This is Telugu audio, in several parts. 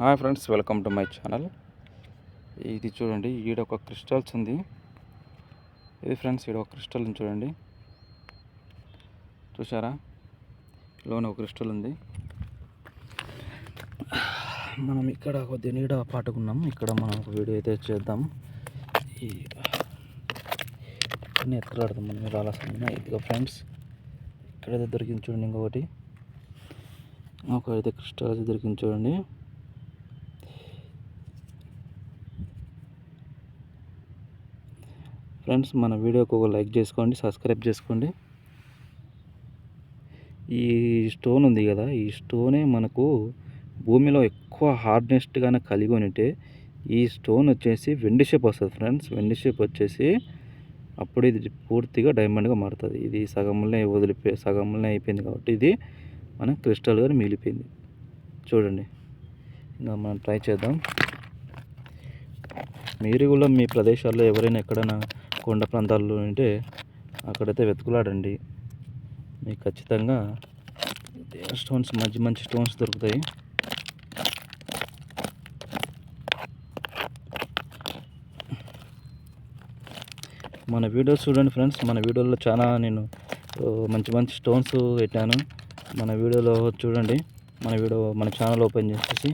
Hi friends, welcome to my channel. ఇది చూడండి, ఈడ ఒక క్రిస్టల్స్ ఉంది. ఇది ఫ్రెండ్స్, ఈడ ఒక క్రిస్టల్ ఉంది చూడండి. చూసారా, లోన ఒక క్రిస్టల్ ఉంది. మనం ఇక్కడ కొద్దిగా నీడ పాటుకున్నాం. ఇక్కడ మనం ఒక వీడియో అయితే చేద్దాం. ఈ ఎత్తులాడదాం మనం ఇలా ఆలస్యంగా. ఇదిగో ఫ్రెండ్స్, ఇక్కడైతే దొరికింది చూడండి. ఇంకొకటి ఒకైతే క్రిస్టల్ అయితే దొరికింది చూడండి. ఫ్రెండ్స్, మన వీడియోకి ఒక లైక్ చేసుకోండి, సబ్స్క్రైబ్ చేసుకోండి. ఈ స్టోన్ ఉంది కదా, ఈ స్టోనే మనకు భూమిలో ఎక్కువ హార్డ్నెస్గానే కలిగి ఉంటే ఈ స్టోన్ వచ్చేసి వెండి షేప్ వస్తుంది ఫ్రెండ్స్. వెండి షేప్ వచ్చేసి అప్పుడు ఇది పూర్తిగా డైమండ్గా మారుతుంది. ఇది సగంలోనే అయిపోయింది కాబట్టి ఇది మనం క్రిస్టల్గా మిగిలిపోయింది చూడండి. ఇంకా మనం ట్రై చేద్దాం. మీరు కూడా మీ ప్రదేశాల్లో ఎవరైనా ఎక్కడైనా కొండ ప్రాంతాల్లో ఉంటే అక్కడైతే వెతుకులాడండి. మీకు ఖచ్చితంగా స్టోన్స్, మంచి మంచి స్టోన్స్ దొరుకుతాయి. మన వీడియోస్ చూడండి ఫ్రెండ్స్. మన వీడియోలో చాలా నేను మంచి మంచి స్టోన్స్ పెట్టాను. మన వీడియోలో చూడండి. మన ఛానల్ ఓపెన్ చేసేసి,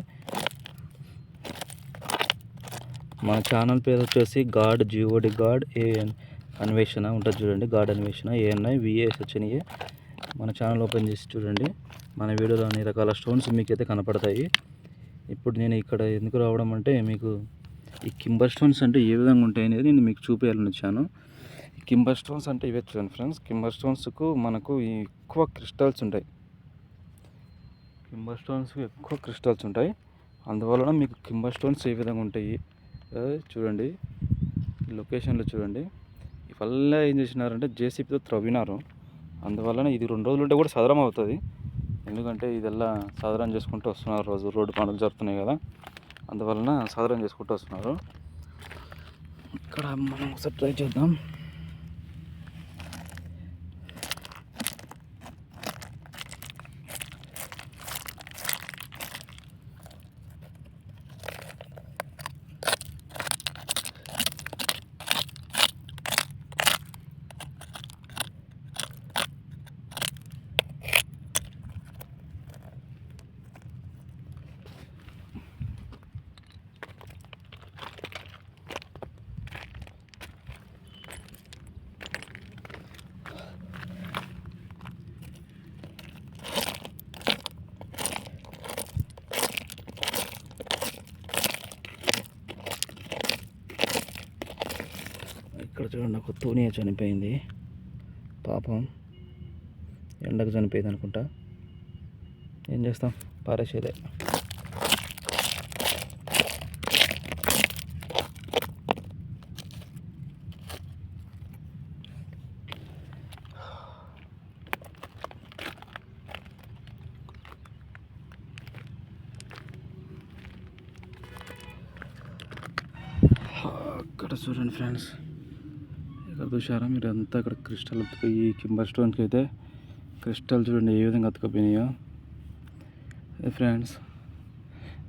మన ఛానల్ పేరు వచ్చేసి GOD గాడ్ అన్వేషణ ఉంటుంది చూడండి. గాడ్ అన్వేషణ ANIVASHNA. మన ఛానల్ ఓపెన్ చేసి చూడండి. మన వీడియోలో అన్ని రకాల స్టోన్స్ మీకైతే కనపడతాయి. ఇప్పుడు నేను ఇక్కడ ఎందుకు రావడం అంటే, మీకు ఈ కింబర్ స్టోన్స్ అంటే ఏ విధంగా ఉంటాయి అనేది నేను మీకు చూపించాలని వచ్చాను. కింబర్ స్టోన్స్ అంటే ఇవే చూడండి ఫ్రెండ్స్. కింబర్ స్టోన్స్కు మనకు ఎక్కువ క్రిస్టల్స్ ఉంటాయి. కింబర్ స్టోన్స్కి ఎక్కువ క్రిస్టల్స్ ఉంటాయి. అందువలన మీకు కింబర్ స్టోన్స్ ఏ విధంగా ఉంటాయి చూడండి. లొకేషన్లో చూడండి. ఇవల్ల ఏం చేసినారంటే JCBతో త్రవ్వినారు. అందువలన ఇది 2 రోజులు ఉంటే కూడా సదరం అవుతుంది. ఎందుకంటే ఇదెల్లా సదరం చేసుకుంటూ వస్తున్నారు. రోడ్డు పనులు జరుగుతున్నాయి కదా, అందువలన సదరం చేసుకుంటూ వస్తున్నారు. ఇక్కడ మనం ఒకసారి ట్రై చేద్దాం. ఇక్కడ చూడండి, ఒక తూనియా చనిపోయింది. పాపం ఎండకు చనిపోయింది అనుకుంటా. ఏం చేస్తాం, పారేసేదే. అక్కడ చూడండి ఫ్రెండ్స్, ఇక్కడ చూసారా మీరు అంతా. ఇక్కడ క్రిస్టల్ ఈ కింబర్ స్టోన్కి అయితే క్రిస్టల్ చూడండి ఏ విధంగా అతుకపోయినాయో. ఫ్రెండ్స్,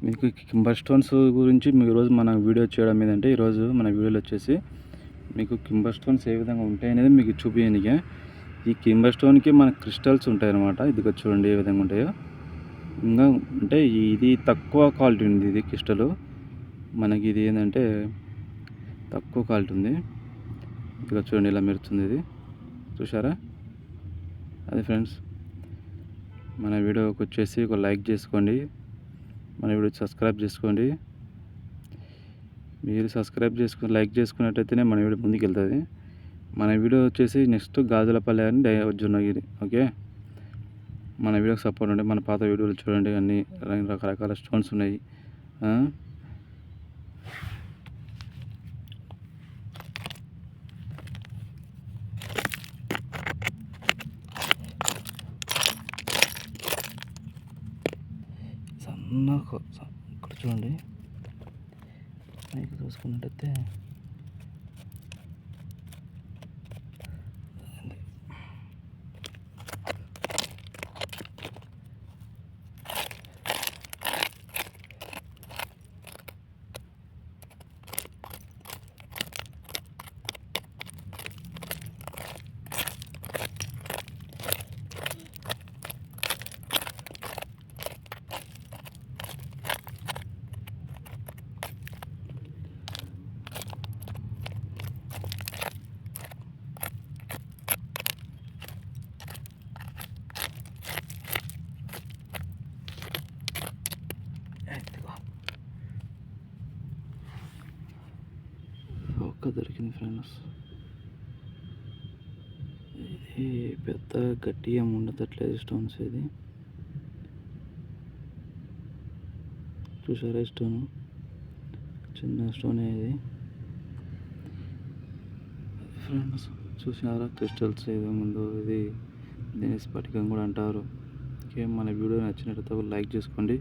మీకు కింబర్ స్టోన్స్ గురించి ఈరోజు మన వీడియో చేయడం ఏంటంటే, ఈరోజు మన వీడియోలో వచ్చేసి మీకు కింబర్ స్టోన్స్ ఏ విధంగా ఉంటాయి అనేది మీకు చూపించనికే. ఈ కింబర్ స్టోన్కి మన క్రిస్టల్స్ ఉంటాయి అన్నమాట. ఇది చూడండి ఏ విధంగా ఉంటాయో. ఇంకా అంటే ఇది తక్కువ క్వాలిటీ ఉంది. ఇది క్రిస్టల్ మనకి ఇది ఏంటంటే తక్కువ క్వాలిటీ ఉంది. ఇదిగో చూడండి ఇలా మెరుస్తుంది. ఇది చూసారా. అది ఫ్రెండ్స్, మన వీడియోకి వచ్చేసి ఒక లైక్ చేసుకోండి. మన వీడియో సబ్స్క్రైబ్ చేసుకోండి. మీరు లైక్ చేసుకున్నట్టయితేనే మన వీడియో ముందుకు వెళ్తుంది. మన వీడియో వచ్చేసి నెక్స్ట్ గాజులపల్లి అని జొన్నగిరి. ఓకే, మన వీడియోకి సపోర్ట్ ఉండే మన పాత వీడియోలు చూడండి. అన్ని రకరకాల స్టోన్స్ ఉన్నాయి. ఇక్కడ చూడండి, మీకు చూసుకున్నట్టయితే చుక్క దొరికింది ఫ్రెండ్స్. ఇది పెద్ద గట్టి ఏమి ఉండదట్లేదు స్టోన్స్. ఇది చూసారా స్టోన్, చిన్న స్టోన్ ఇది ఫ్రెండ్స్. చూసినారా క్రిస్టల్స్ ఏదో ముందు, ఇది దీని స్ఫటికం కూడా అంటారు. ఓకే, మన వీడియో నచ్చినట్లయితే లైక్ చేసుకోండి,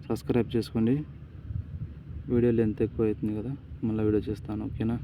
సబ్స్క్రైబ్ చేసుకోండి. వీడియో లెంత్ ఎక్కువ అవుతుంది కదా, మళ్ళీ వీడియో చేస్తాను. ఓకేనా.